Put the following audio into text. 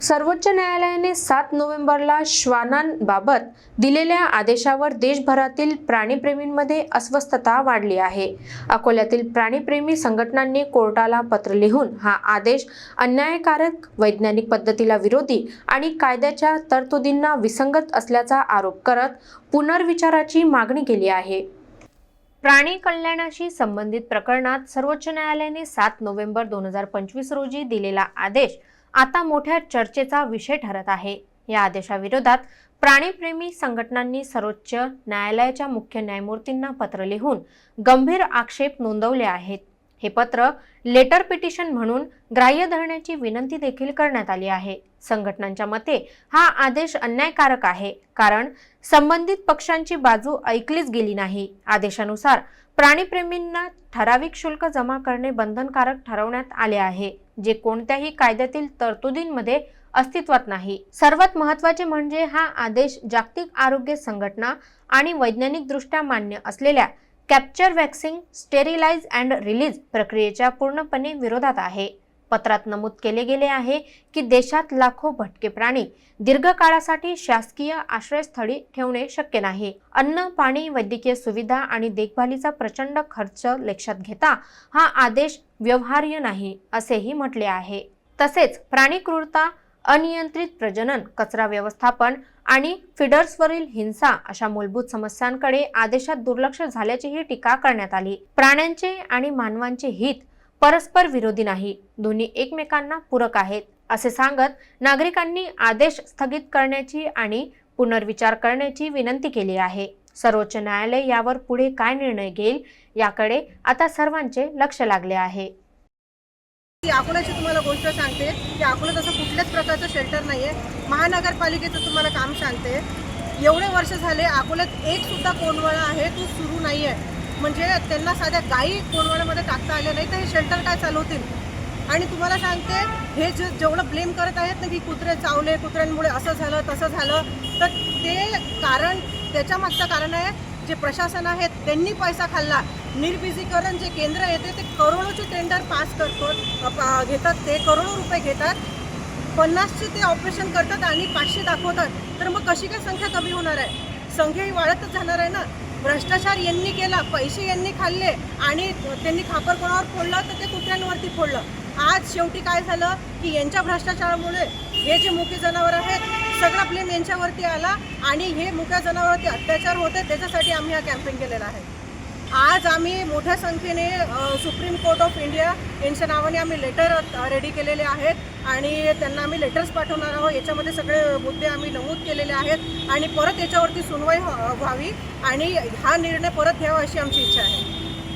सर्वोच्च न्यायालयाने 7 नोव्हेंबरला श्वानांबाबत दिलेल्या आदेशावर देशभरातील प्राणीप्रेमींमध्ये अस्वस्थता वाढली आहे। अकोल्यातील प्राणीप्रेमी संघटनांनी कोर्टाला पत्र लिहून हा आदेश अन्यायकारक, वैज्ञानिक पद्धतीला विरोधी आणि कायद्याच्या तरतुदींना विसंगत असल्याचा आरोप करत पुनर्विचाराची मागणी केली आहे। प्राणी कल्याणाशी संबंधित प्रकरणात सर्वोच्च न्यायालयाने 7 नोव्हेंबर 2025 रोजी दिलेला आदेश आता मोठ्या चर्चेचा विषय ठरत आहे। या आदेशाविरोधात प्राणीप्रेमी संघटनांनी सर्वोच्च न्यायालयाच्या मुख्य न्यायमूर्तींना पत्र लिहून गंभीर आक्षेप नोंदवले आहेत। हे पत्र लेटर पिटिशन म्हणून ग्राह्य धरण्याची विनंती देखील करण्यात आली आहे। संघटनांच्या मते हा आदेश अन्यायकारक आहे, कारण संबंधित पक्षांची बाजू ऐकलीच गेली नाही। आदेशानुसार प्राणीप्रेमींना ठराविक शुल्क जमा करणे बंधनकारक ठरवण्यात आले आहे, जे कोणत्याही कायद्यातील तरतुदींमध्ये अस्तित्वात नाही। सर्वात महत्त्वाचे म्हणजे हा आदेश जागतिक आरोग्य संघटना आणि वैज्ञानिक दृष्ट्या मान्य असलेल्या capture waxing, sterilise and release प्रक्रियेच्या पूर्णपणे विरोधात आहे। पत्रात नमूद केले गेले आहे की देशात लाखो भटके प्राणी दीर्घ काळासाठी शासकीय आश्रयस्थळी ठेवणे शक्य नाही। अन्न, पाणी, वैद्यकीय सुविधा आणि देखभालीचा प्रचंड खर्च लक्षात घेता हा आदेश व्यवहार्य नाही असेही म्हटले आहे। तसेच प्राणी क्रूरता, अनियंत्रित प्रजनन, कचरा व्यवस्थापन आणि फीडर्सवरील हिंसा अशा मूलभूत समस्यांकडे आदेशात दुर्लक्ष झाल्याचीही टीका करण्यात आली। प्राण्यांचे आणि मानवांचे हित परस्पर विरोधी नाही, दोन्ही एकमेकांना पूरक आहेत असे सांगत नागरिकांनी आदेश स्थगित करण्याची आणि पुनर्विचार करण्याची विनंती केली आहे। सर्वोच्च न्यायालय यावर पुढे काय निर्णय घेईल याकडे आता सर्वांचे लक्ष लागले आहे। अकोल्याची तुम्हाला गोष्ट सांगते की अकोल्यात असं कुठल्याच प्रकारचं शेल्टर नाहीये। महानगरपालिकेचं तुम्हाला काम सांगते, एवढे वर्ष झाले अकोल्यात एक सुद्धा कोंडवाडा आहे तो सुरू नाहीये। म्हणजे त्यांना साध्या गायी कोंडवाड्यामध्ये टाकता आले नाही तर हे शेल्टर काय चालवतील। आणि तुम्हाला सांगते, हे जेवढं ब्लेम करत आहेत ना की कुत्रे चावले, कुत्र्यांमुळे असं झालं तसं झालं, तर ते कारण, त्याच्या मागचं कारण आहे जे प्रशासन आहे त्यांनी पैसा खाल्ला। निर्बिजीकरण जे केंद्र येते ते करोडोचे टेंडर पास घेतात, ते करोडो रुपये घेतात, 50चे ते ऑपरेशन करतात आणि 500 दाखवतात। तर मग कशी काय संख्या कमी होणार आहे? संख्या ही वाढतच जाणार आहे ना। भ्रष्टाचार यांनी केला, पैसे यांनी खाल्ले आणि त्यांनी खापर कोणावर फोडलं तर ते कुत्र्यांवरती फोडलं। आज शेवटी काय झालं की यांच्या भ्रष्टाचारामुळे हे जे मुकी जनावर आहेत सगळा ब्लेम यांच्यावरती आला आणि हे मुक्या जनावरांवरती अत्याचार होते, त्याच्यासाठी आम्ही हा कॅम्पेन केलेला आहे। आज आम्ही मोठ्या संख्येने सुप्रीम कोर्ट ऑफ इंडिया यांच्या नावाने आम्ही लेटर रेडी केलेले आहेत आणि त्यांना आम्ही लेटर्स पाठवणार आहोत। याच्यामध्ये सगळे मुद्दे आम्ही नमूद केलेले आहेत आणि परत याच्यावरती सुनवाई व्हावी आणि हा निर्णय परत घ्यावा अशी आमची इच्छा आहे।